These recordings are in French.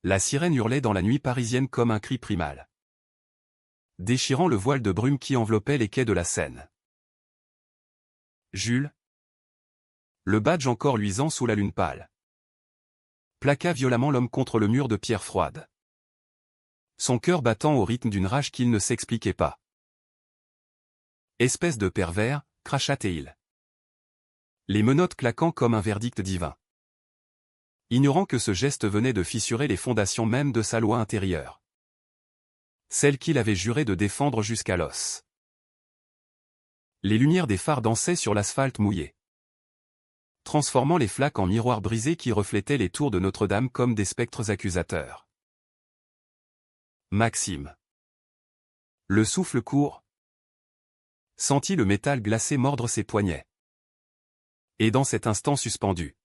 La sirène hurlait dans la nuit parisienne comme un cri primal, déchirant le voile de brume qui enveloppait les quais de la Seine. Jules, le badge encore luisant sous la lune pâle, plaqua violemment l'homme contre le mur de pierre froide, son cœur battant au rythme d'une rage qu'il ne s'expliquait pas. Espèce de pervers, cracha-t-il, les menottes claquant comme un verdict divin, ignorant que ce geste venait de fissurer les fondations mêmes de sa loi intérieure, celle qu'il avait juré de défendre jusqu'à l'os. Les lumières des phares dansaient sur l'asphalte mouillé, transformant les flaques en miroirs brisés qui reflétaient les tours de Notre-Dame comme des spectres accusateurs. Maxime, le souffle court, sentit le métal glacé mordre ses poignets. Et dans cet instant suspendu,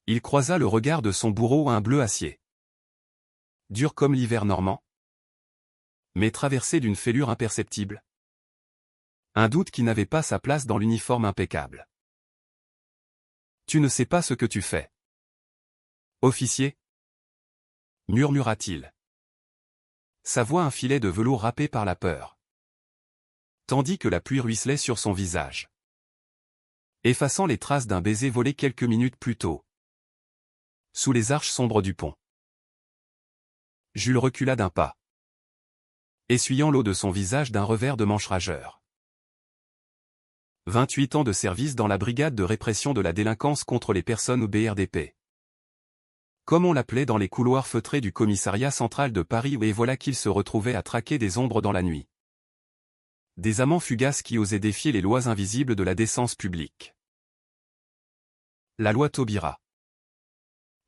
il croisa le regard de son bourreau à un bleu acier, dur comme l'hiver normand, mais traversé d'une fêlure imperceptible. Un doute qui n'avait pas sa place dans l'uniforme impeccable. Tu ne sais pas ce que tu fais, officier, murmura-t-il. Sa voix un filet de velours râpé par la peur, tandis que la pluie ruisselait sur son visage, effaçant les traces d'un baiser volé quelques minutes plus tôt, sous les arches sombres du pont. Jules recula d'un pas, essuyant l'eau de son visage d'un revers de manche rageur. 28 ans de service dans la brigade de répression de la délinquance contre les personnes au BRDP. Comme on l'appelait dans les couloirs feutrés du commissariat central de Paris, et voilà qu'il se retrouvait à traquer des ombres dans la nuit. Des amants fugaces qui osaient défier les lois invisibles de la décence publique. La loi Taubira.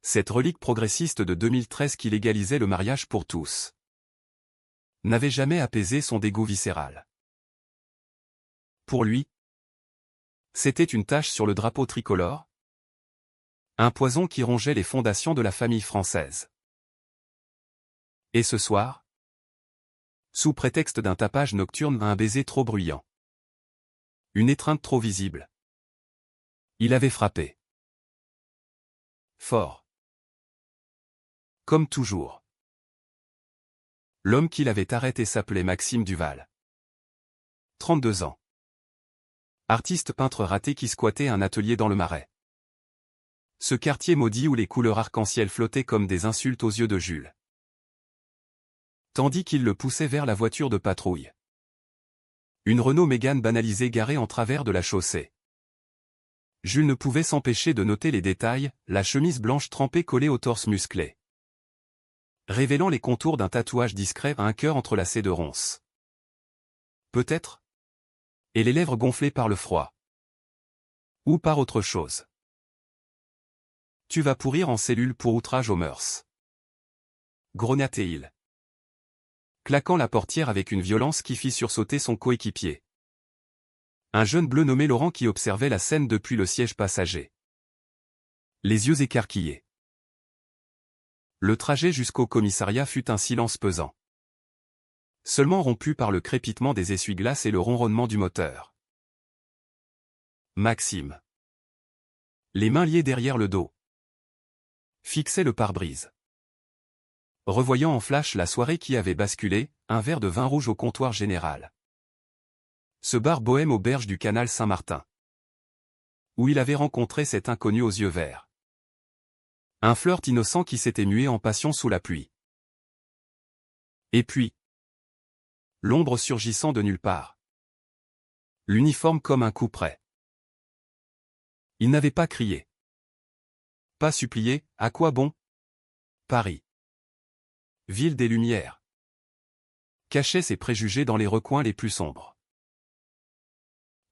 Cette relique progressiste de 2013 qui légalisait le mariage pour tous, n'avait jamais apaisé son dégoût viscéral. Pour lui, c'était une tache sur le drapeau tricolore, un poison qui rongeait les fondations de la famille française. Et ce soir, sous prétexte d'un tapage nocturne à un baiser trop bruyant, une étreinte trop visible, il avait frappé. Fort. Comme toujours. L'homme qui l'avait arrêté s'appelait Maxime Duval. 32 ans. Artiste peintre raté qui squattait un atelier dans le Marais. Ce quartier maudit où les couleurs arc-en-ciel flottaient comme des insultes aux yeux de Jules, tandis qu'il le poussait vers la voiture de patrouille. Une Renault Mégane banalisée garée en travers de la chaussée. Jules ne pouvait s'empêcher de noter les détails, la chemise blanche trempée collée au torse musclé, révélant les contours d'un tatouage discret à un cœur entrelacé de ronces. Peut-être. Et les lèvres gonflées par le froid. Ou par autre chose. Tu vas pourrir en cellule pour outrage aux mœurs, grogna-t-il, claquant la portière avec une violence qui fit sursauter son coéquipier. Un jeune bleu nommé Laurent qui observait la scène depuis le siège passager, les yeux écarquillés. Le trajet jusqu'au commissariat fut un silence pesant, seulement rompu par le crépitement des essuie-glaces et le ronronnement du moteur. Maxime, les mains liées derrière le dos, fixait le pare-brise, revoyant en flash la soirée qui avait basculé, un verre de vin rouge au comptoir général. Ce bar bohème aux berges du canal Saint-Martin, où il avait rencontré cet inconnu aux yeux verts. Un flirt innocent qui s'était mué en passion sous la pluie. Et puis, l'ombre surgissant de nulle part. L'uniforme comme un coup près. Il n'avait pas crié. Pas supplié, à quoi bon? Paris, ville des Lumières, cachait ses préjugés dans les recoins les plus sombres.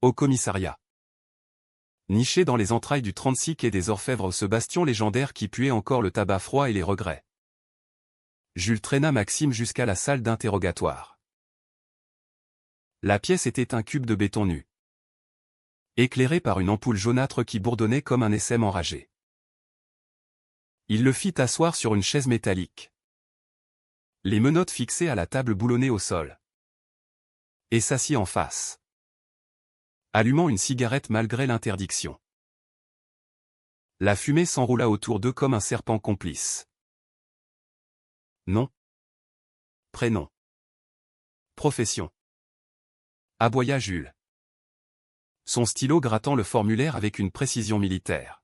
Au commissariat, niché dans les entrailles du 36 quai des Orfèvres, ce bastion légendaire qui puait encore le tabac froid et les regrets, Jules traîna Maxime jusqu'à la salle d'interrogatoire. La pièce était un cube de béton nu, éclairé par une ampoule jaunâtre qui bourdonnait comme un essaim enragé. Il le fit asseoir sur une chaise métallique, les menottes fixées à la table boulonnée au sol, et s'assit en face, allumant une cigarette malgré l'interdiction. La fumée s'enroula autour d'eux comme un serpent complice. Nom. Prénom. Profession. Aboya Jules. Son stylo grattant le formulaire avec une précision militaire.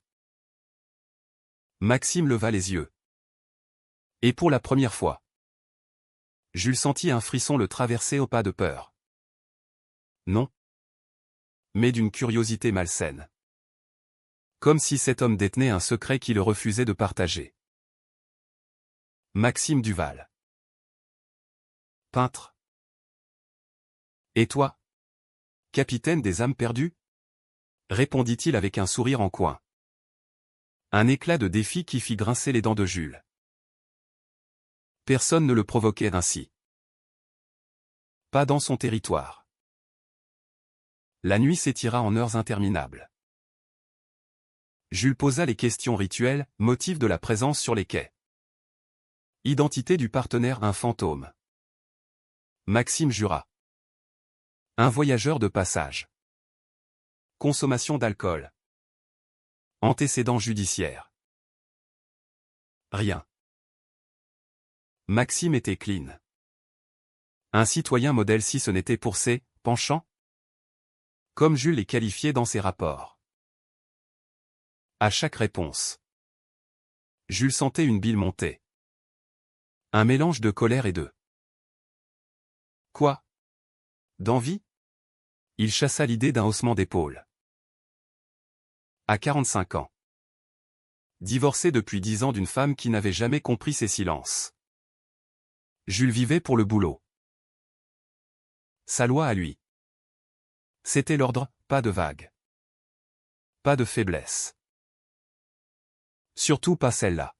Maxime leva les yeux. Et pour la première fois, Jules sentit un frisson le traverser au pas de peur. Non. Mais d'une curiosité malsaine. Comme si cet homme détenait un secret qu'il refusait de partager. Maxime Duval. Peintre. Et toi? Capitaine des âmes perdues? Répondit-il avec un sourire en coin. Un éclat de défi qui fit grincer les dents de Jules. Personne ne le provoquait ainsi. Pas dans son territoire. La nuit s'étira en heures interminables. Jules posa les questions rituelles, motif de la présence sur les quais. Identité du partenaire, un fantôme. Maxime jura. Un voyageur de passage. Consommation d'alcool. Antécédents judiciaires. Rien. Maxime était clean. Un citoyen modèle si ce n'était pour ses penchants. Comme Jules les qualifiait dans ses rapports. À chaque réponse, Jules sentait une bile monter. Un mélange de colère et de... Quoi? D'envie? Il chassa l'idée d'un haussement d'épaule. À 45 ans. Divorcé depuis 10 ans d'une femme qui n'avait jamais compris ses silences. Jules vivait pour le boulot. Sa loi à lui. C'était l'ordre, pas de vague. Pas de faiblesse. Surtout pas celle-là.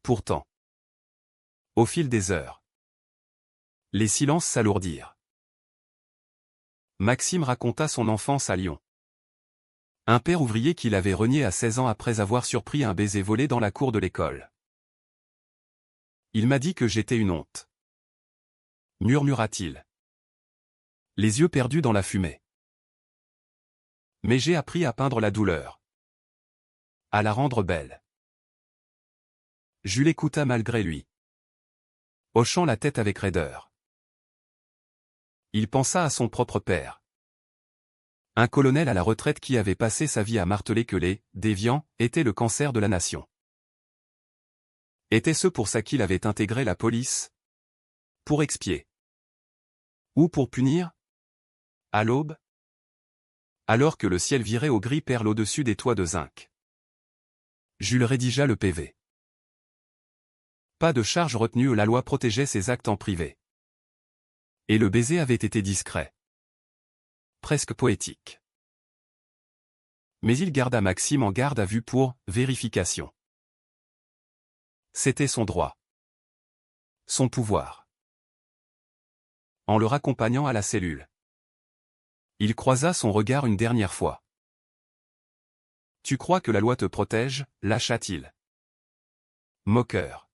Pourtant. Au fil des heures. Les silences s'alourdirent. Maxime raconta son enfance à Lyon. Un père ouvrier qu'il avait renié à 16 ans après avoir surpris un baiser volé dans la cour de l'école. Il m'a dit que j'étais une honte. Murmura-t-il. Les yeux perdus dans la fumée. Mais j'ai appris à peindre la douleur. À la rendre belle. Jules écouta malgré lui. Hochant la tête avec raideur. Il pensa à son propre père. Un colonel à la retraite qui avait passé sa vie à marteler que les déviants étaient le cancer de la nation. Était-ce pour ça qu'il avait intégré la police? Pour expier? Ou pour punir? À l'aube? Alors que le ciel virait au gris perle au-dessus des toits de zinc. Jules rédigea le PV. Pas de charge retenue, la loi protégeait ses actes en privé. Et le baiser avait été discret. Presque poétique. Mais il garda Maxime en garde à vue pour vérification. C'était son droit. Son pouvoir. En le raccompagnant à la cellule. Il croisa son regard une dernière fois. Tu crois que la loi te protège, lâcha-t-il. Moqueur.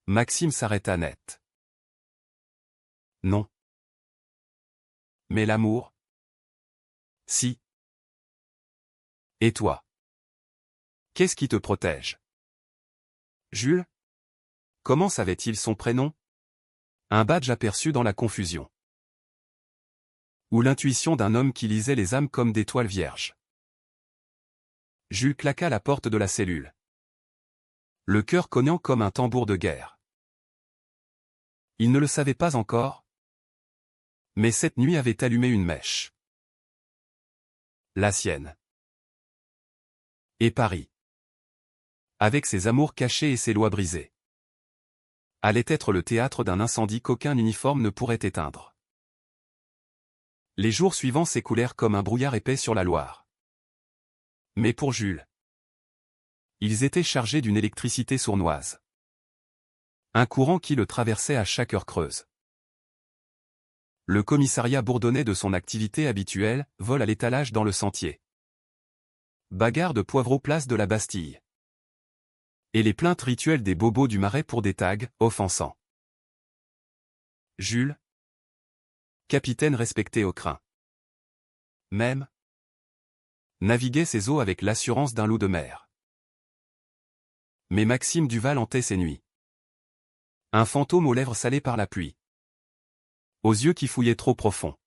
Maxime s'arrêta net. Non. Mais l'amour? Si. Et toi? Qu'est-ce qui te protège? Jules? Comment savait-il son prénom? Un badge aperçu dans la confusion. Ou l'intuition d'un homme qui lisait les âmes comme des toiles vierges. Jules claqua la porte de la cellule. Le cœur cognant comme un tambour de guerre. Il ne le savait pas encore. Mais cette nuit avait allumé une mèche. La sienne. Et Paris. Avec ses amours cachés et ses lois brisées. Allait être le théâtre d'un incendie qu'aucun uniforme ne pourrait éteindre. Les jours suivants s'écoulèrent comme un brouillard épais sur la Loire. Mais pour Jules, ils étaient chargés d'une électricité sournoise. Un courant qui le traversait à chaque heure creuse. Le commissariat bourdonnait de son activité habituelle, vol à l'étalage dans le sentier. Bagarre de poivreaux place de la Bastille. Et les plaintes rituelles des bobos du Marais pour des tags, offensants. Jules. Capitaine respecté au crin. Même. Naviguait ses eaux avec l'assurance d'un loup de mer. Mais Maxime Duval hantait ses nuits. Un fantôme aux lèvres salées par la pluie. Aux yeux qui fouillaient trop profond.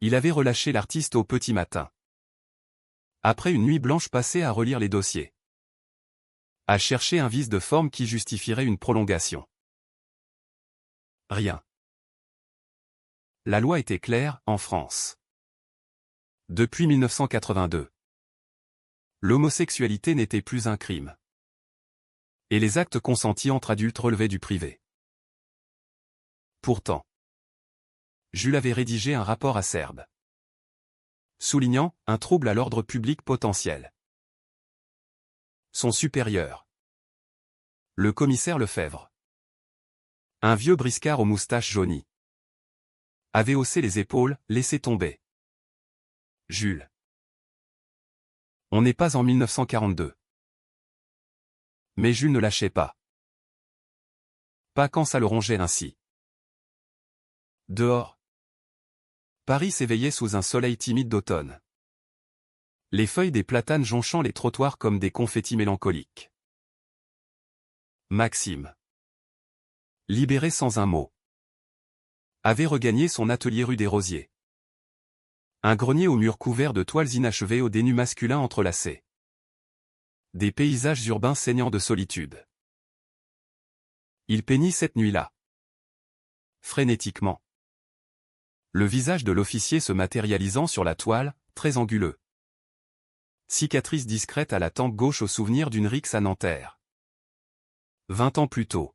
Il avait relâché l'artiste au petit matin. Après une nuit blanche passée à relire les dossiers. À chercher un vice de forme qui justifierait une prolongation. Rien. La loi était claire, en France. Depuis 1982. L'homosexualité n'était plus un crime. Et les actes consentis entre adultes relevaient du privé. Pourtant, Jules avait rédigé un rapport acerbe, soulignant un trouble à l'ordre public potentiel. Son supérieur, le commissaire Lefebvre, un vieux briscard aux moustaches jaunies, avait haussé les épaules, laissé tomber. Jules. On n'est pas en 1942. Mais Jules ne lâchait pas. Pas quand ça le rongeait ainsi. Dehors, Paris s'éveillait sous un soleil timide d'automne. Les feuilles des platanes jonchant les trottoirs comme des confettis mélancoliques. Maxime, libéré sans un mot, avait regagné son atelier rue des Rosiers. Un grenier aux murs couverts de toiles inachevées au dénus masculin entrelacés. Des paysages urbains saignant de solitude. Il peignit cette nuit-là. Frénétiquement. Le visage de l'officier se matérialisant sur la toile, très anguleux. Cicatrice discrète à la tempe gauche au souvenir d'une rixe à Nanterre. 20 ans plus tôt.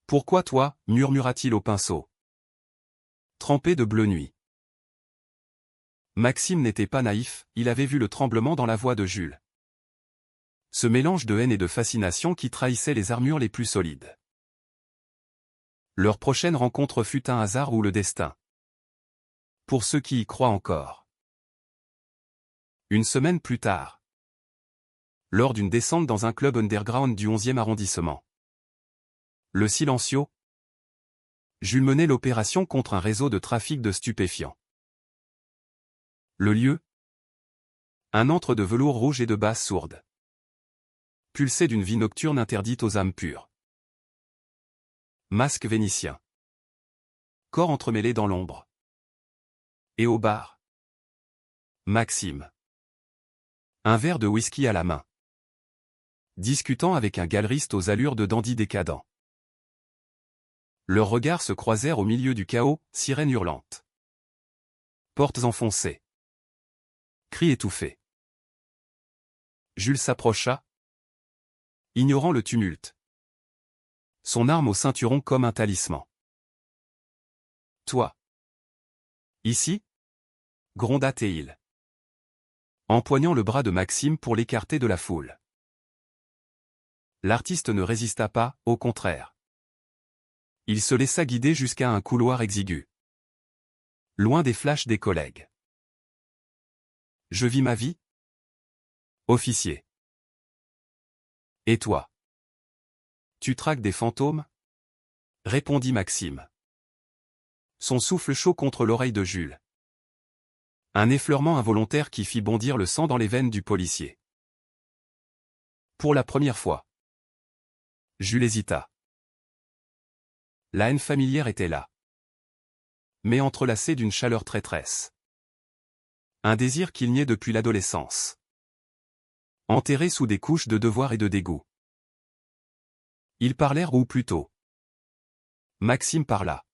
Pourquoi toi, murmura-t-il au pinceau. Trempé de bleu nuit. Maxime n'était pas naïf, il avait vu le tremblement dans la voix de Jules. Ce mélange de haine et de fascination qui trahissait les armures les plus solides. Leur prochaine rencontre fut un hasard ou le destin. Pour ceux qui y croient encore. Une semaine plus tard. Lors d'une descente dans un club underground du 11e arrondissement. Le Silencio. Jules menait l'opération contre un réseau de trafic de stupéfiants. Le lieu. Un antre de velours rouge et de basses sourdes. Pulsé d'une vie nocturne interdite aux âmes pures. Masque vénitien. Corps entremêlé dans l'ombre. Et au bar. Maxime. Un verre de whisky à la main. Discutant avec un galeriste aux allures de dandy décadent. Leurs regards se croisèrent au milieu du chaos, sirène hurlante. Portes enfoncées. Cris étouffés. Jules s'approcha, ignorant le tumulte. Son arme au ceinturon comme un talisman. Toi. Ici? Gronda Théil. Empoignant le bras de Maxime pour l'écarter de la foule. L'artiste ne résista pas, au contraire. Il se laissa guider jusqu'à un couloir exigu. Loin des flashs des collègues. Je vis ma vie? Officier. Et toi? Tu traques des fantômes? Répondit Maxime. Son souffle chaud contre l'oreille de Jules. Un effleurement involontaire qui fit bondir le sang dans les veines du policier. Pour la première fois. Jules hésita. La haine familière était là. Mais entrelacée d'une chaleur traîtresse. Un désir qu'il niait depuis l'adolescence. Enterré sous des couches de devoir et de dégoût. Ils parlèrent ou plutôt. Maxime parla.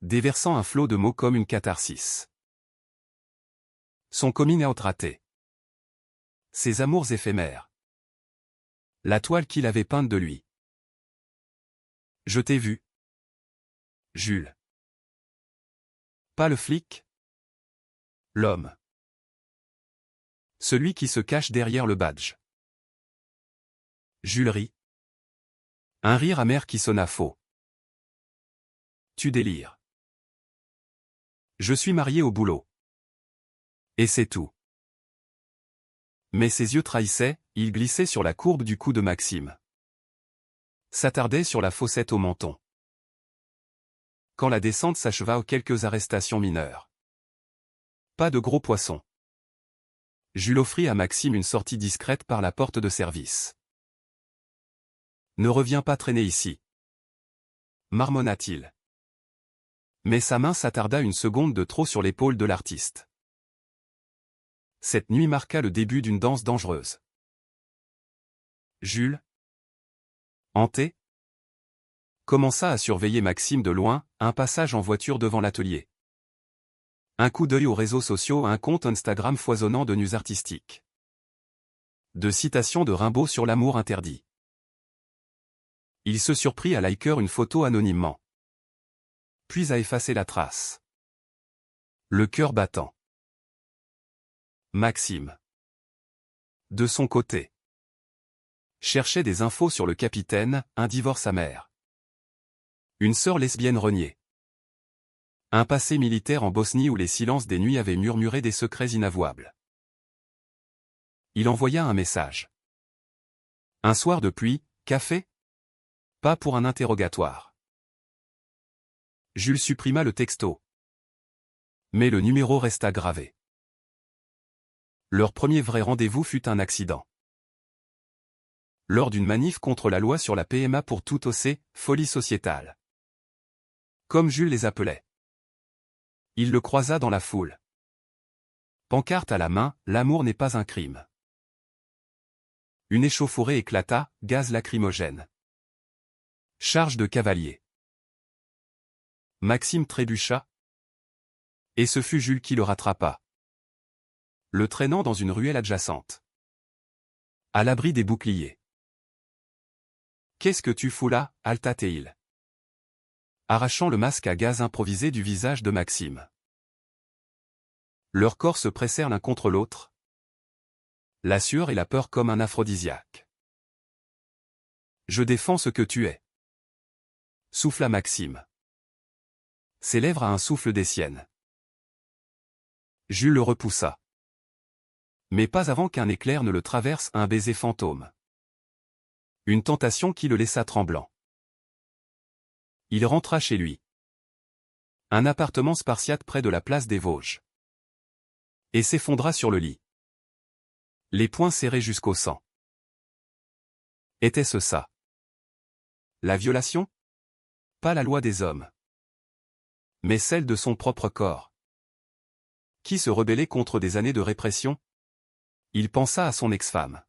Déversant un flot de mots comme une catharsis. Son coming out raté. Ses amours éphémères. La toile qu'il avait peinte de lui. Je t'ai vu. Jules. Pas le flic? L'homme. Celui qui se cache derrière le badge. Jules rit. Un rire amer qui sonna faux. Tu délires. Je suis marié au boulot. Et c'est tout. Mais ses yeux trahissaient, il glissait sur la courbe du cou de Maxime. S'attardait sur la fossette au menton. Quand la descente s'acheva aux quelques arrestations mineures. Pas de gros poissons. Jules offrit à Maxime une sortie discrète par la porte de service. « Ne reviens pas traîner ici. » marmonna-t-il. Mais sa main s'attarda une seconde de trop sur l'épaule de l'artiste. Cette nuit marqua le début d'une danse dangereuse. Jules, hanté, commença à surveiller Maxime de loin, un passage en voiture devant l'atelier. Un coup d'œil aux réseaux sociaux, un compte Instagram foisonnant de news artistiques. De citations de Rimbaud sur l'amour interdit. Il se surprit à liker une photo anonymement. Puis à effacer la trace. Le cœur battant. Maxime, de son côté, cherchait des infos sur le capitaine, un divorce amer. Une sœur lesbienne reniée. Un passé militaire en Bosnie où les silences des nuits avaient murmuré des secrets inavouables. Il envoya un message. Un soir de pluie, café? Pas pour un interrogatoire. Jules supprima le texto. Mais le numéro resta gravé. Leur premier vrai rendez-vous fut un accident. Lors d'une manif contre la loi sur la PMA pour tout OC, folie sociétale. Comme Jules les appelait. Il le croisa dans la foule. Pancarte à la main, l'amour n'est pas un crime. Une échauffourée éclata, gaz lacrymogène. Charge de cavalier. Maxime trébucha. Et ce fut Jules qui le rattrapa, le traînant dans une ruelle adjacente. À l'abri des boucliers. « Qu'est-ce que tu fous là » halta-t-il, arrachant le masque à gaz improvisé du visage de Maxime. Leurs corps se pressèrent l'un contre l'autre. La sueur et la peur comme un aphrodisiaque. « Je défends ce que tu es. » souffla Maxime. Ses lèvres à un souffle des siennes. Jules le repoussa. Mais pas avant qu'un éclair ne le traverse, un baiser fantôme. Une tentation qui le laissa tremblant. Il rentra chez lui. Un appartement spartiate près de la place des Vosges. Et s'effondra sur le lit. Les poings serrés jusqu'au sang. Était-ce ça? La violation? Pas la loi des hommes. Mais celle de son propre corps. Qui se rebellait contre des années de répression? Il pensa à son ex-femme.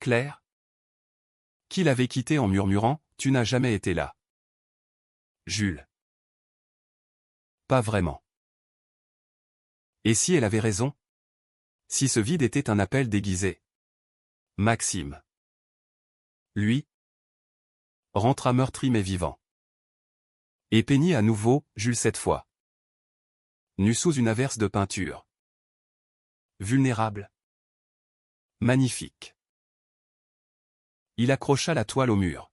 Claire? Qui l'avait quitté en murmurant « Tu n'as jamais été là. » Jules. Pas vraiment. Et si elle avait raison? Si ce vide était un appel déguisé? Maxime. Lui, rentra meurtri mais vivant. Et peignit à nouveau, Jules cette fois. Nu sous une averse de peinture. Vulnérable. Magnifique. Il accrocha la toile au mur.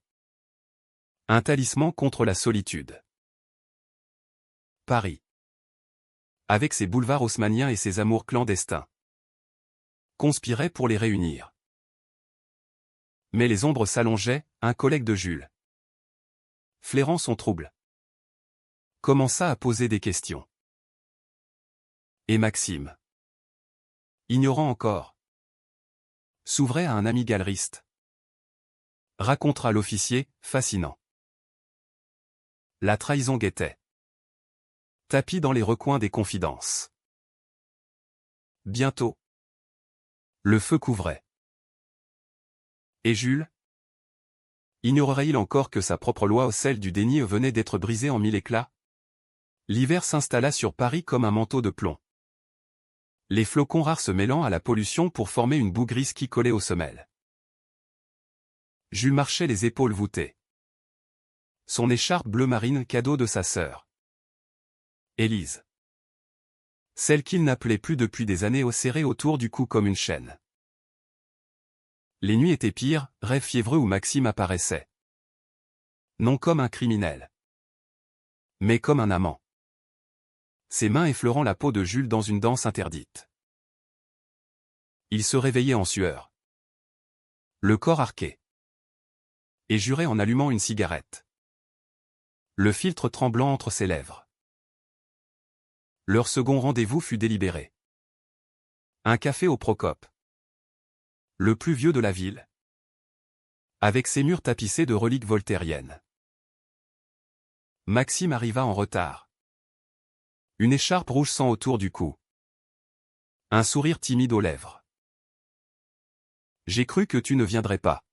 Un talisman contre la solitude. Paris. Avec ses boulevards haussmanniens et ses amours clandestins. Conspirait pour les réunir. Mais les ombres s'allongeaient, un collègue de Jules, flairant son trouble, commença à poser des questions. Et Maxime, ignorant encore, s'ouvrait à un ami galeriste. Racontera l'officier, fascinant. La trahison guettait. Tapis dans les recoins des confidences. Bientôt. Le feu couvrait. Et Jules? Ignorerait-il encore que sa propre loi, celle du déni, venait d'être brisée en mille éclats? L'hiver s'installa sur Paris comme un manteau de plomb. Les flocons rares se mêlant à la pollution pour former une boue grise qui collait aux semelles. Jules marchait les épaules voûtées. Son écharpe bleu marine, cadeau de sa sœur Élise. Celle qu'il n'appelait plus depuis des années, serrée autour du cou comme une chaîne. Les nuits étaient pires, rêves fiévreux où Maxime apparaissait. Non comme un criminel, mais comme un amant. Ses mains effleurant la peau de Jules dans une danse interdite. Il se réveillait en sueur, le corps arqué, et jurait en allumant une cigarette, le filtre tremblant entre ses lèvres. Leur second rendez-vous fut délibéré. Un café au Procope. Le plus vieux de la ville. Avec ses murs tapissés de reliques voltairiennes. Maxime arriva en retard. Une écharpe rouge sang autour du cou. Un sourire timide aux lèvres. J'ai cru que tu ne viendrais pas,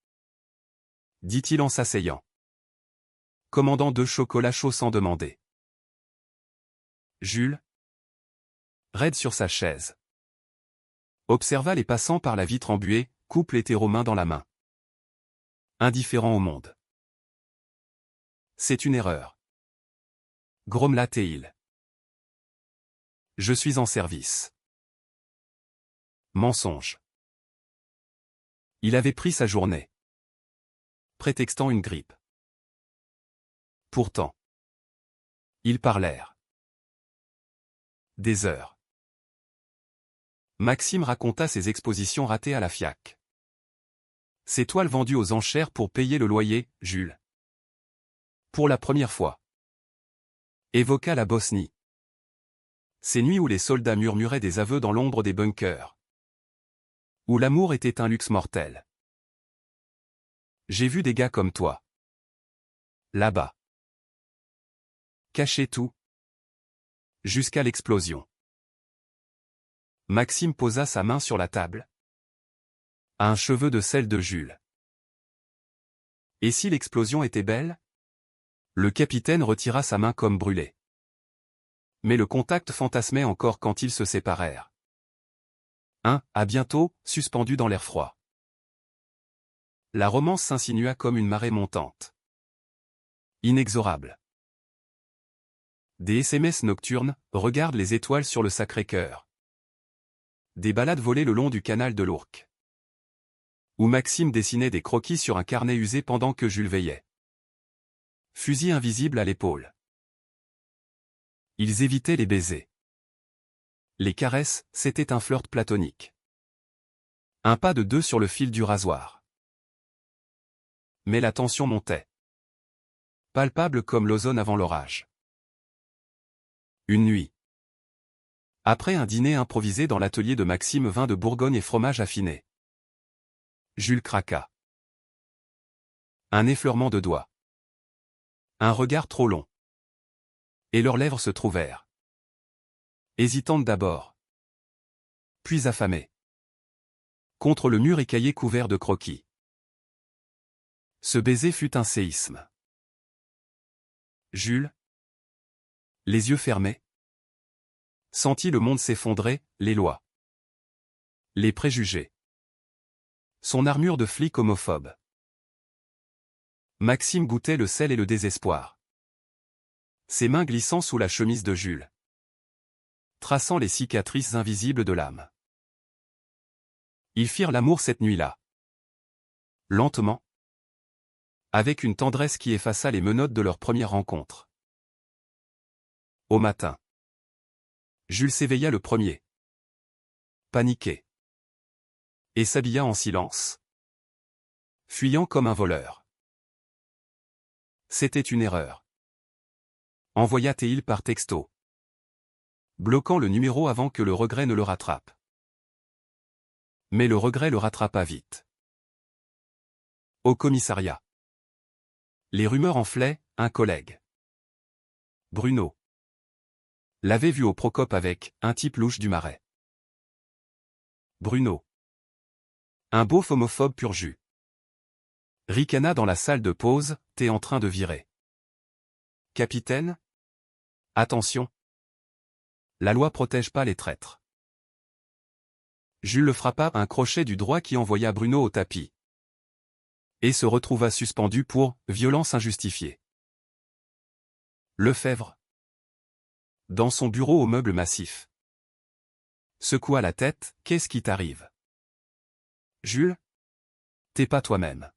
dit-il en s'asseyant. Commandant 2 chocolats chauds sans demander. Jules, raide sur sa chaise, observa les passants par la vitre embuée, couple hétéro main dans la main. Indifférent au monde. C'est une erreur. Grommela-t-il. Je suis en service. Mensonge. Il avait pris sa journée, prétextant une grippe. Pourtant, ils parlèrent. Des heures. Maxime raconta ses expositions ratées à la FIAC. Ses toiles vendues aux enchères pour payer le loyer, Jules. Pour la première fois. Évoqua la Bosnie. Ces nuits où les soldats murmuraient des aveux dans l'ombre des bunkers. Où l'amour était un luxe mortel. J'ai vu des gars comme toi. Là-bas. Cacher tout. Jusqu'à l'explosion. Maxime posa sa main sur la table. À un cheveu de celle de Jules. Et si l'explosion était belle? Le capitaine retira sa main comme brûlée. Mais le contact fantasmait encore quand ils se séparèrent. À bientôt, suspendu dans l'air froid. La romance s'insinua comme une marée montante. Inexorable. Des SMS nocturnes, regarde les étoiles sur le Sacré-Cœur. Des balades volées le long du canal de l'Ourcq. Où Maxime dessinait des croquis sur un carnet usé pendant que Jules veillait. Fusil invisible à l'épaule. Ils évitaient les baisers. Les caresses, c'était un flirt platonique. Un pas de 2 sur le fil du rasoir. Mais la tension montait. Palpable comme l'ozone avant l'orage. Une nuit. Après un dîner improvisé dans l'atelier de Maxime, vin de Bourgogne et fromage affiné. Jules craqua. Un effleurement de doigts. Un regard trop long. Et leurs lèvres se trouvèrent. Hésitantes d'abord. Puis affamées. Contre le mur écaillé couvert de croquis. Ce baiser fut un séisme. Jules, les yeux fermés, sentit le monde s'effondrer, les lois. Les préjugés. Son armure de flic homophobe. Maxime goûtait le sel et le désespoir. Ses mains glissant sous la chemise de Jules. Traçant les cicatrices invisibles de l'âme. Ils firent l'amour cette nuit-là. Lentement. Avec une tendresse qui effaça les menottes de leur première rencontre. Au matin. Jules s'éveilla le premier. Paniqué. Et s'habilla en silence. Fuyant comme un voleur. C'était une erreur. Envoya-t-il par texto. Bloquant le numéro avant que le regret ne le rattrape. Mais le regret le rattrapa vite. Au commissariat. Les rumeurs enflaient, un collègue. Bruno. L'avait vu au Procope avec un type louche du Marais. Bruno. Un beauf homophobe pur jus. Ricana dans la salle de pause, t'es en train de virer. Capitaine? Attention. La loi protège pas les traîtres. Jules le frappa un crochet du droit qui envoya Bruno au tapis. Et se retrouva suspendu pour violence injustifiée. Lefebvre. Dans son bureau au meuble massif. Secoua la tête, qu'est-ce qui t'arrive? Jules? T'es pas toi-même.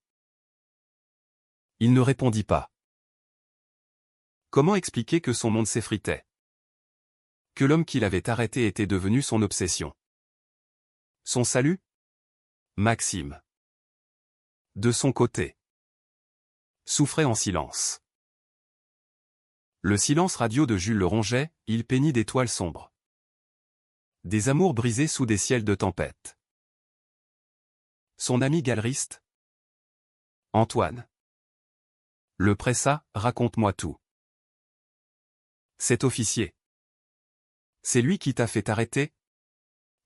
Il ne répondit pas. Comment expliquer que son monde s'effritait? Que l'homme qui l'avait arrêté était devenu son obsession. Son salut? Maxime. De son côté. Souffrait en silence. Le silence radio de Jules le rongeait, il peignit des toiles sombres. Des amours brisés sous des ciels de tempête. Son ami galeriste? Antoine. Le pressa, raconte-moi tout. Cet officier. C'est lui qui t'a fait arrêter?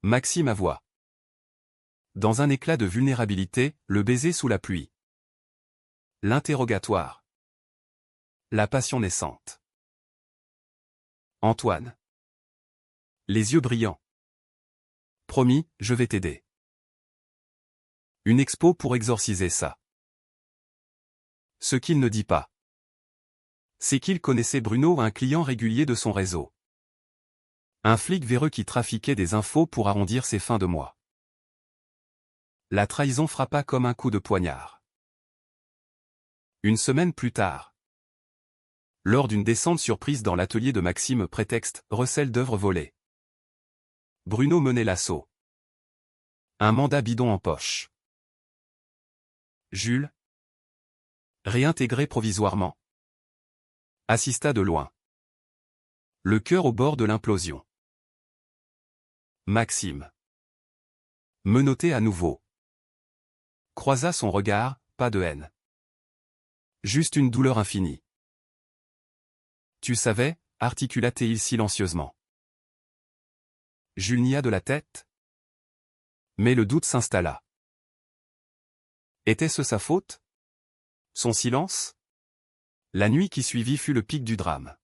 Maxime avoua. Dans un éclat de vulnérabilité, le baiser sous la pluie. L'interrogatoire. La passion naissante. Antoine. Les yeux brillants. Promis, je vais t'aider. Une expo pour exorciser ça. Ce qu'il ne dit pas, c'est qu'il connaissait Bruno, un client régulier de son réseau. Un flic véreux qui trafiquait des infos pour arrondir ses fins de mois. La trahison frappa comme un coup de poignard. Une semaine plus tard, lors d'une descente surprise dans l'atelier de Maxime, prétexte recel d'œuvres volées. Bruno menait l'assaut. Un mandat bidon en poche. Jules, réintégré provisoirement, assista de loin, le cœur au bord de l'implosion. Maxime, menotté à nouveau, croisa son regard, pas de haine. Juste une douleur infinie. Tu savais, articula-t-il silencieusement. Jules nia de la tête. Mais le doute s'installa. Était-ce sa faute? Son silence? La nuit qui suivit fut le pic du drame.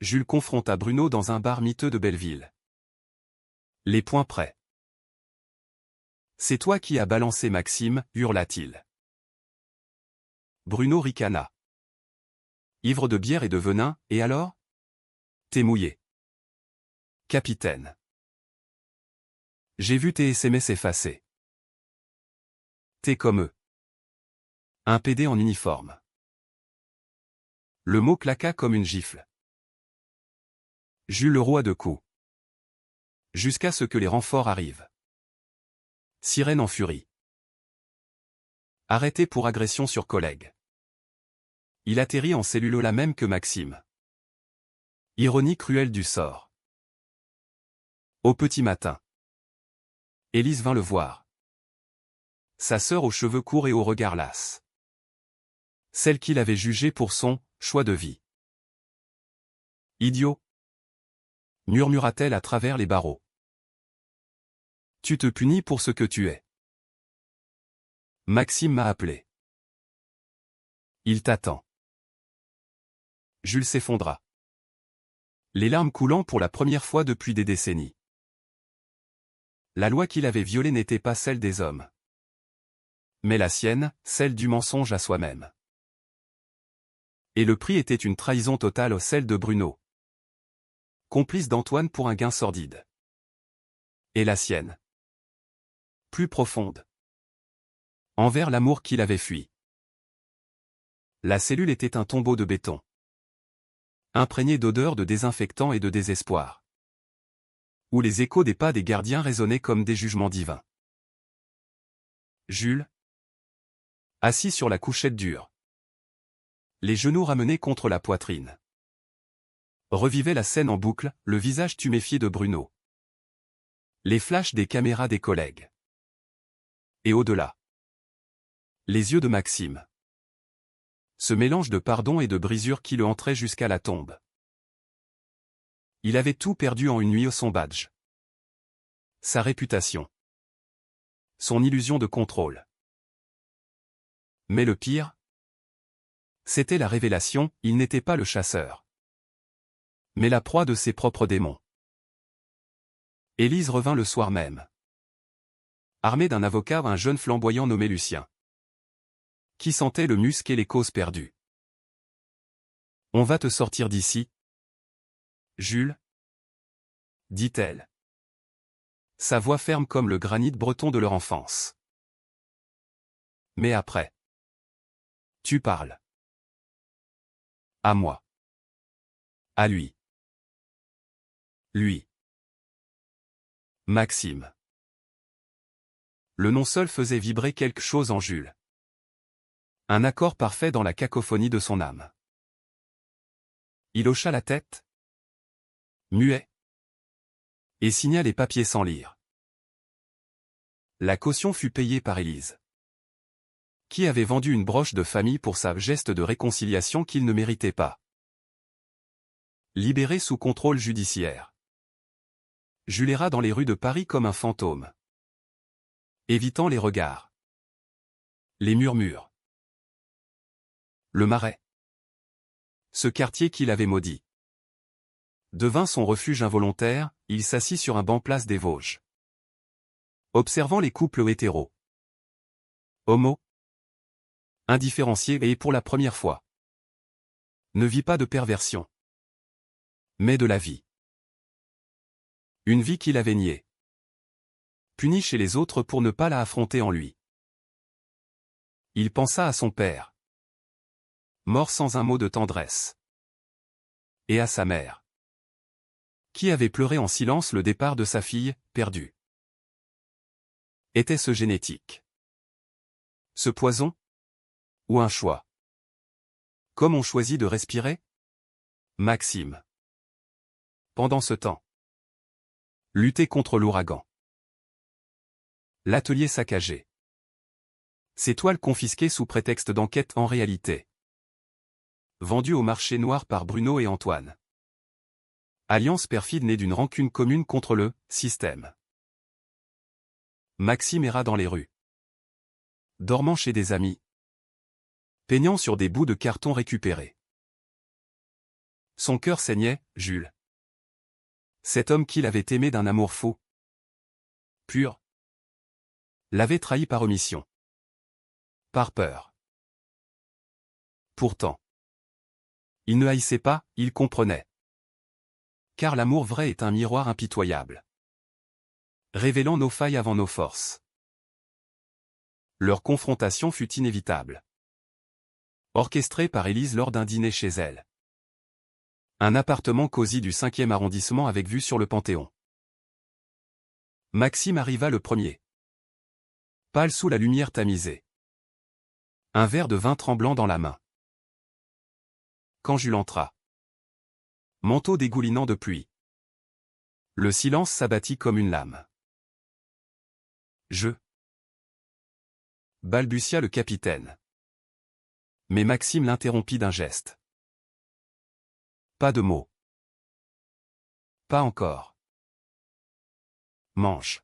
Jules confronta Bruno dans un bar miteux de Belleville. Les poings prêts. C'est toi qui as balancé Maxime, hurla-t-il. Bruno ricana. Ivre de bière et de venin, et alors? T'es mouillé. Capitaine. J'ai vu tes SMS effacés. T'es comme eux. Un PD en uniforme. Le mot claqua comme une gifle. Jules le roi de coups. Jusqu'à ce que les renforts arrivent. Sirène en furie. Arrêté pour agression sur collègue. Il atterrit en cellule la même que Maxime. Ironie cruelle du sort. Au petit matin. Élise vint le voir. Sa sœur aux cheveux courts et au regard las. Celle qu'il avait jugée pour son choix de vie. Idiot, murmura-t-elle à travers les barreaux. Tu te punis pour ce que tu es. Maxime m'a appelé. Il t'attend. Jules s'effondra. Les larmes coulant pour la première fois depuis des décennies. La loi qu'il avait violée n'était pas celle des hommes. Mais la sienne, celle du mensonge à soi-même. Et le prix était une trahison totale, celle de Bruno. Complice d'Antoine pour un gain sordide. Et la sienne. Plus profonde. Envers l'amour qu'il avait fui. La cellule était un tombeau de béton. Imprégné d'odeurs de désinfectant et de désespoir. Où les échos des pas des gardiens résonnaient comme des jugements divins. Jules, assis sur la couchette dure, les genoux ramenés contre la poitrine, revivait la scène en boucle, le visage tuméfié de Bruno. Les flashs des caméras des collègues. Et au-delà, les yeux de Maxime. Ce mélange de pardon et de brisure qui le entrait jusqu'à la tombe. Il avait tout perdu en une nuit, son badge. Sa réputation. Son illusion de contrôle. Mais le pire, c'était la révélation, il n'était pas le chasseur. Mais la proie de ses propres démons. Élise revint le soir même. Armée d'un avocat, un jeune flamboyant nommé Lucien. Qui sentait le musc et les causes perdues. On va te sortir d'ici, Jules, dit-elle. Sa voix ferme comme le granit breton de leur enfance. Mais après, tu parles. À moi. À lui. Lui. Maxime. Le nom seul faisait vibrer quelque chose en Jules. Un accord parfait dans la cacophonie de son âme. Il hocha la tête. Muet. et signa les papiers sans lire. La caution fut payée par Élise, qui avait vendu une broche de famille pour sa geste de réconciliation qu'il ne méritait pas. Libéré sous contrôle judiciaire, Jules erra dans les rues de Paris comme un fantôme, évitant les regards, les murmures, le Marais. Ce quartier qu'il avait maudit devint son refuge involontaire. Il s'assit sur un banc place des Vosges, observant les couples hétéros, homo, indifférenciés, et pour la première fois, ne vit pas de perversion, mais de la vie. Une vie qu'il avait niée, punie chez les autres pour ne pas la affronter en lui. Il pensa à son père, mort sans un mot de tendresse, et à sa mère, qui avait pleuré en silence le départ de sa fille, perdue. Était-ce génétique? Ce poison? Ou un choix? Comme on choisit de respirer? Maxime, pendant ce temps, luttait contre l'ouragan. L'atelier saccagé. Ses toiles confisquées sous prétexte d'enquête, en réalité vendues au marché noir par Bruno et Antoine. Alliance perfide née d'une rancune commune contre le système. Maxime erra dans les rues, dormant chez des amis, peignant sur des bouts de carton récupérés. Son cœur saignait. Jules, cet homme qu'il avait aimé d'un amour faux, pur, l'avait trahi par omission, par peur. Pourtant, il ne haïssait pas, il comprenait. Car l'amour vrai est un miroir impitoyable, révélant nos failles avant nos forces. Leur confrontation fut inévitable, orchestrée par Élise lors d'un dîner chez elle. Un appartement cosy du 5e arrondissement avec vue sur le Panthéon. Maxime arriva le premier, pâle sous la lumière tamisée, un verre de vin tremblant dans la main. Quand Jules entra, manteau dégoulinant de pluie, le silence s'abattit comme une lame. Je balbutia le capitaine. Mais Maxime l'interrompit d'un geste. Pas de mots. Pas encore. Mange.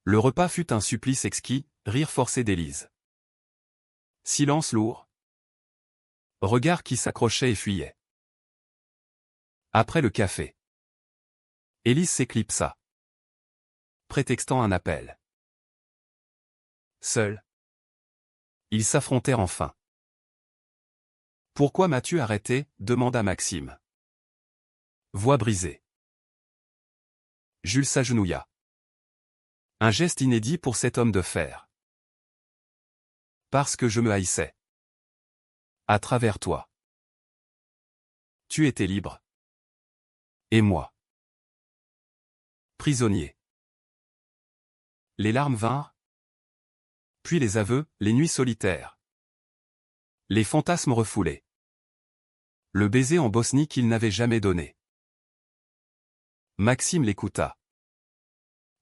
Le repas fut un supplice exquis, rire forcé d'Élise. Silence lourd. Regard qui s'accrochait et fuyait. Après le café, Élise s'éclipsa, prétextant un appel. Seuls, ils s'affrontèrent enfin. « Pourquoi m'as-tu arrêté ?» demanda Maxime. Voix brisée. Jules s'agenouilla. Un geste inédit pour cet homme de fer. Parce que je me haïssais. À travers toi. Tu étais libre. Et moi. Prisonnier. Les larmes vinrent. Puis les aveux, les nuits solitaires. Les fantasmes refoulés. Le baiser en Bosnie qu'il n'avait jamais donné. Maxime l'écouta.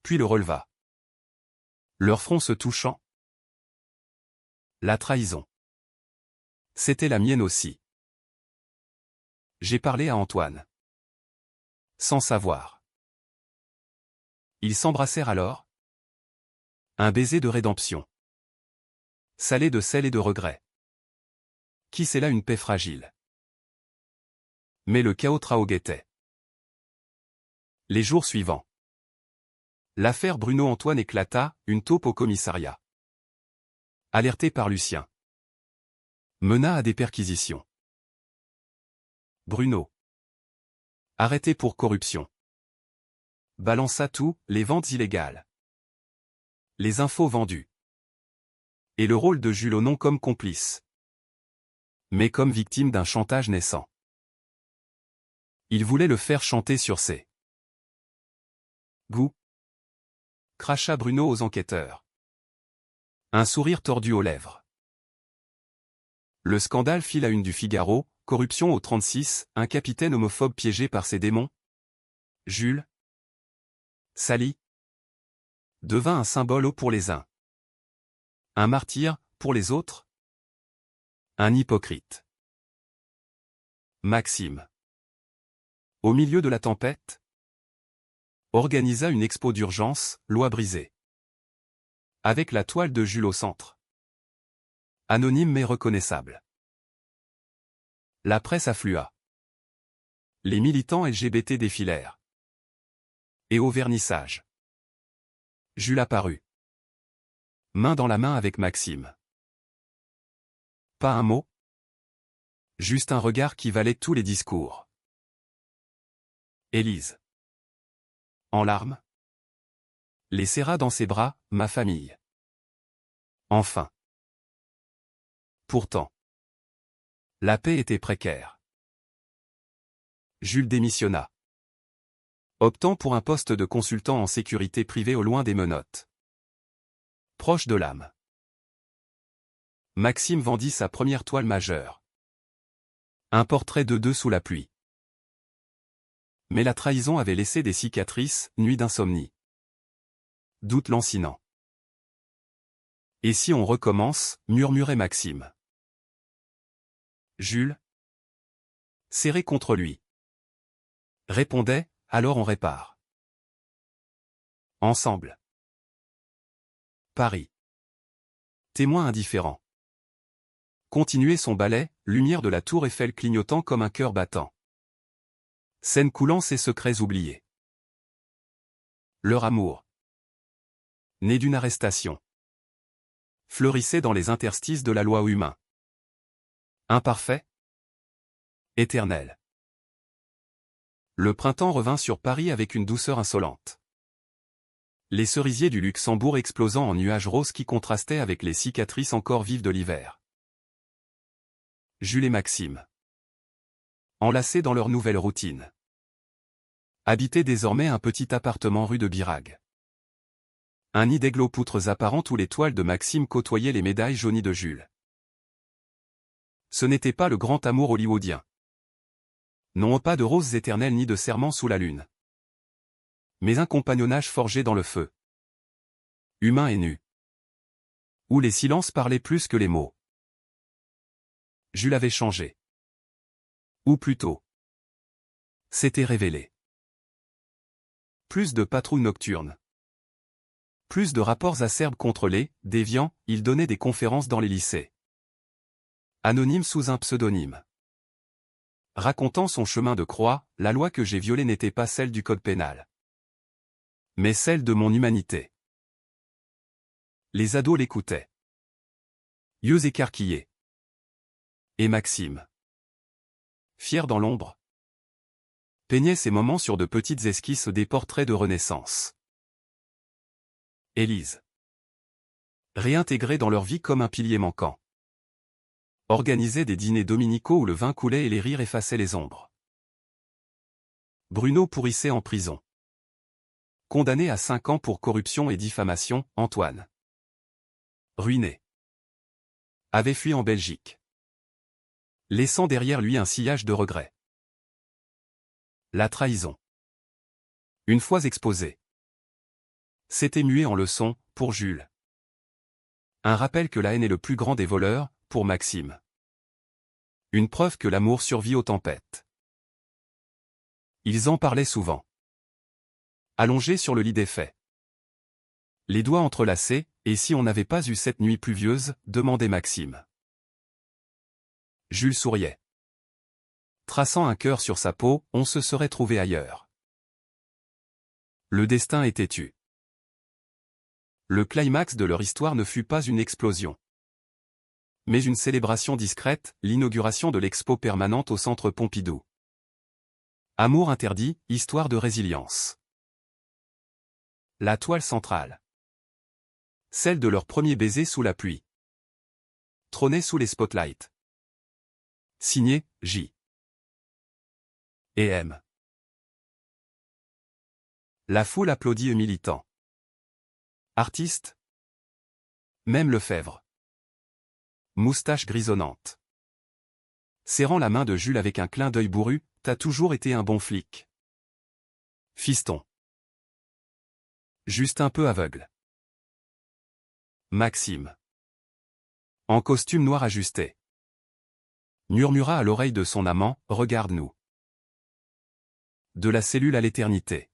Puis le releva. Leurs fronts se touchant. La trahison. C'était la mienne aussi. J'ai parlé à Antoine. Sans savoir. Ils s'embrassèrent alors. Un baiser de rédemption. Salé de sel et de regret. Qui scella une paix fragile. Mais le chaos guettait. Les jours suivants. L'affaire Bruno-Antoine éclata, une taupe au commissariat. Alerté par Lucien. Mena à des perquisitions. Bruno. Arrêté pour corruption. Balança tout, les ventes illégales. Les infos vendues. Et le rôle de Jules non comme complice, mais comme victime d'un chantage naissant. Il voulait le faire chanter sur ses goûts. Cracha Bruno aux enquêteurs. Un sourire tordu aux lèvres. Le scandale fit la une du Figaro, corruption au 36, un capitaine homophobe piégé par ses démons. Jules, Sally devint un symbole pour les uns. Un martyr, pour les autres. Un hypocrite. Maxime, au milieu de la tempête, organisa une expo d'urgence, loi brisée. Avec la toile de Jules au centre. Anonyme mais reconnaissable. La presse afflua. Les militants LGBT défilèrent. Et au vernissage, Jules apparut. Main dans la main avec Maxime. Pas un mot. Juste un regard qui valait tous les discours. Élise, en larmes, les serra dans ses bras, ma famille. Enfin. Pourtant, la paix était précaire. Jules démissionna, optant pour un poste de consultant en sécurité privée au loin des menottes. Proche de l'âme. Maxime vendit sa première toile majeure. Un portrait de deux sous la pluie. Mais la trahison avait laissé des cicatrices, nuit d'insomnie. Doute lancinant. Et si on recommence, murmurait Maxime. Jules, serré contre lui, répondait, alors on répare. Ensemble. Paris. Témoin indifférent. Continuait son ballet, lumière de la tour Eiffel clignotant comme un cœur battant. Scène coulant ses secrets oubliés. Leur amour, né d'une arrestation, fleurissait dans les interstices de la loi humaine. Imparfait, éternel. Le printemps revint sur Paris avec une douceur insolente. Les cerisiers du Luxembourg explosant en nuages roses qui contrastaient avec les cicatrices encore vives de l'hiver. Jules et Maxime, enlacés dans leur nouvelle routine, habitaient désormais un petit appartement rue de Birague. Un nid d'aigle aux poutres apparentes où les toiles de Maxime côtoyaient les médailles jaunies de Jules. Ce n'était pas le grand amour hollywoodien. Non, pas de roses éternelles ni de serments sous la lune. Mais un compagnonnage forgé dans le feu. Humain et nu. Où les silences parlaient plus que les mots. Jules avait changé. Ou plutôt, s'était révélé. Plus de patrouilles nocturnes. Plus de rapports acerbes contre les déviants, il donnait des conférences dans les lycées. Anonyme sous un pseudonyme. Racontant son chemin de croix, la loi que j'ai violée n'était pas celle du code pénal, mais celle de mon humanité. Les ados l'écoutaient. Yeux écarquillés. Et Maxime, fier dans l'ombre, peignait ses moments sur de petites esquisses des portraits de Renaissance. Élise, réintégrée dans leur vie comme un pilier manquant, organisait des dîners dominicaux où le vin coulait et les rires effaçaient les ombres. Bruno pourrissait en prison. Condamné à 5 ans pour corruption et diffamation, Antoine, ruiné, avait fui en Belgique, laissant derrière lui un sillage de regrets. La trahison, une fois exposée, s'était muée en leçon, pour Jules. Un rappel que la haine est le plus grand des voleurs, pour Maxime. Une preuve que l'amour survit aux tempêtes. Ils en parlaient souvent. Allongés sur le lit des faits. Les doigts entrelacés, et si on n'avait pas eu cette nuit pluvieuse, demandait Maxime. Jules souriait. Traçant un cœur sur sa peau, on se serait trouvé ailleurs. Le destin était tu. Le climax de leur histoire ne fut pas une explosion, mais une célébration discrète, l'inauguration de l'expo permanente au Centre Pompidou. Amour interdit, histoire de résilience. La toile centrale. Celle de leur premier baiser sous la pluie. Trônait sous les spotlights. Signé, J. et M. La foule applaudit aux militants. Artistes. Même Lefebvre. Moustache grisonnante. Serrant la main de Jules avec un clin d'œil bourru, t'as toujours été un bon flic. Fiston. Juste un peu aveugle. Maxime. En costume noir ajusté. Murmura à l'oreille de son amant, regarde-nous. De la cellule à l'éternité.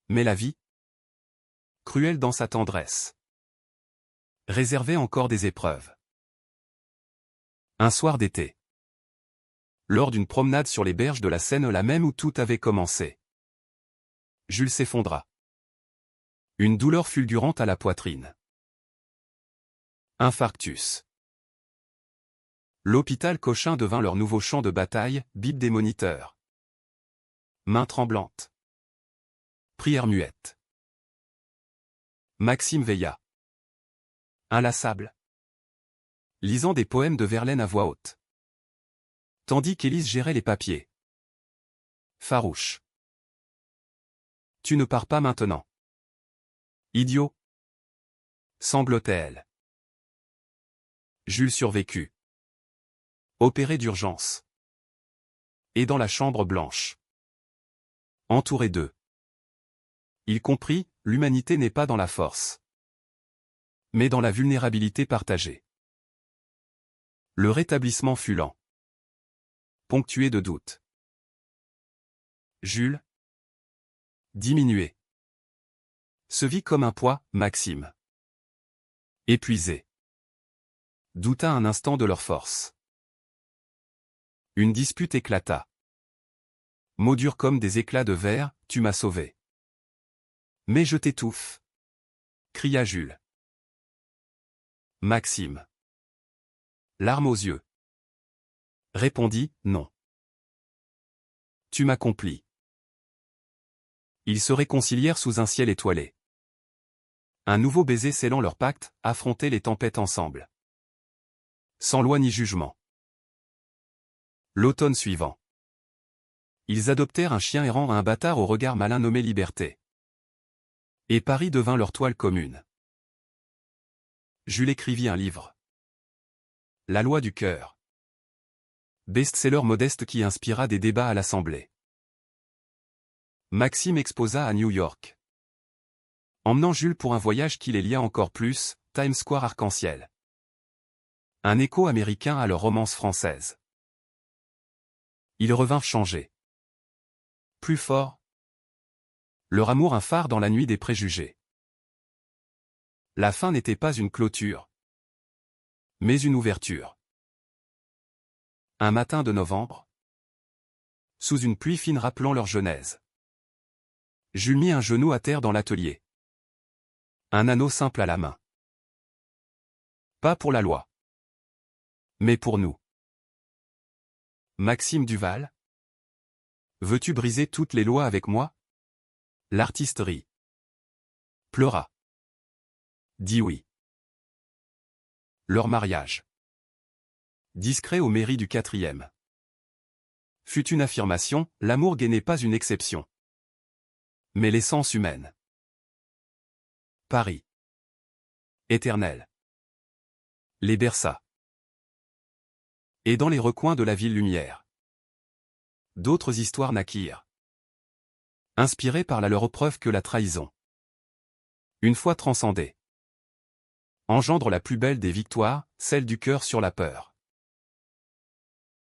Mais la vie, cruelle dans sa tendresse, réservait encore des épreuves. Un soir d'été. Lors d'une promenade sur les berges de la Seine, la même où tout avait commencé. Jules s'effondra. Une douleur fulgurante à la poitrine. Infarctus. L'hôpital Cochin devint leur nouveau champ de bataille, bip des moniteurs. Mains tremblantes. Prière muette. Maxime veilla. Inlassable. Lisant des poèmes de Verlaine à voix haute. Tandis qu'Élise gérait les papiers. Farouche. Tu ne pars pas maintenant. Idiot. Sanglotait-elle. Jules survécut. Opéré d'urgence. Et dans la chambre blanche. Entouré d'eux. Il comprit, l'humanité n'est pas dans la force, mais dans la vulnérabilité partagée. Le rétablissement fut lent. Ponctué de doutes. Jules, diminué, se vit comme un poids. Maxime, épuisé, douta un instant de leur force. Une dispute éclata. Mots durs comme des éclats de verre, tu m'as sauvé. Mais je t'étouffe, cria Jules. Maxime, larmes aux yeux, répondit, non. Tu m'accomplis. Ils se réconcilièrent sous un ciel étoilé. Un nouveau baiser scellant leur pacte, affronter les tempêtes ensemble. Sans loi ni jugement. L'automne suivant. Ils adoptèrent un chien errant à un bâtard au regard malin nommé Liberté. Et Paris devint leur toile commune. Jules écrivit un livre. La loi du cœur. Best-seller modeste qui inspira des débats à l'Assemblée. Maxime exposa à New York. Emmenant Jules pour un voyage qui les lia encore plus, Times Square arc-en-ciel. Un écho américain à leur romance française. Ils revinrent changés. Plus forts. Leur amour un phare dans la nuit des préjugés. La fin n'était pas une clôture, mais une ouverture. Un matin de novembre, sous une pluie fine rappelant leur genèse, Jules mit un genou à terre dans l'atelier. Un anneau simple à la main. Pas pour la loi, mais pour nous. Maxime Duval. Veux-tu briser toutes les lois avec moi? L'artiste rit. Pleura. Dit oui. Leur mariage. Discret aux mairies du 4e. Fut une affirmation, l'amour gay n'est pas une exception. Mais l'essence humaine. Paris. Éternel. Les berça. Et dans les recoins de la ville lumière. D'autres histoires naquirent. Inspirées par la leur preuve que la trahison, une fois transcendée, engendre la plus belle des victoires, celle du cœur sur la peur.